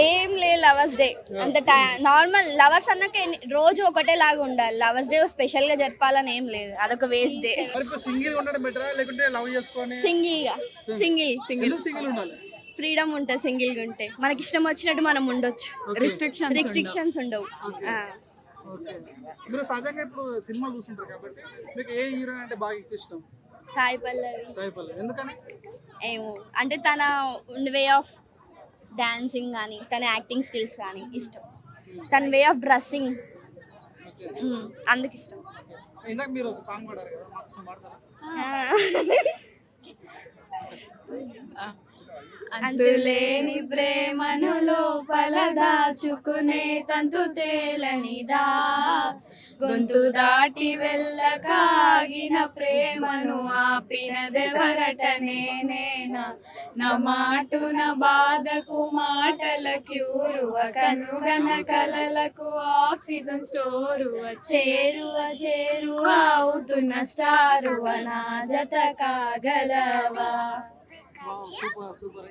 ఏం లేదు lovers day అంత నార్మల్ లవర్స్ అన్నాక రోజు ఒకటే లాగా ఉండాలి. లవర్స్ డే స్పెషల్ గా జరపాలని ఏం లేదు, అదొక వేస్ట్ డే. సింగిల్ ఉండడం బెటరా లేకుంటే లవ్ చేసుకొని సింగిల్ ఉండాలి? ఫ్రీడమ్ ఉంటుంది సింగిల్ గా ఉంటే, మనకి ఇష్టం వచ్చినట్టు మనం ఉండొచ్చు, రిస్ట్రిక్షన్స్ ఉండవు. మీరు సహజంగా ఇప్పుడు సినిమా చూస్తుంటారు కాబట్టి మీకు ఏ హీరోయిన్ అంటే బాగా ఇష్టం? సాయి పల్లవి. ఎందుకని? ఏమో అంటే తన వే ఆఫ్ డాన్సింగ్ కానీ తన యాక్టింగ్ స్కిల్స్ కానీ ఇష్టం, తన వే ఆఫ్ డ్రెస్సింగ్ అందుకు ఇష్టం. ఇందాక మీరు ఒక సాంగ్ పాడారు కదా, మాకు సాంగ్ పాడతారా? అంతులేని ప్రేమను లోపల దాచుకునే తంతు తేలనిదా, గొంతు దాటి వెళ్ళకాగిన ప్రేమను ఆపినదెవరటనే నేనా, నా మాటున బాధకు మాటల క్యూరువ, కనుగన కలలకు ఆక్సిజన్ స్టోరువ, చేరువ అవుతున్న స్టారువ, నా జత కాగలవా. Super super.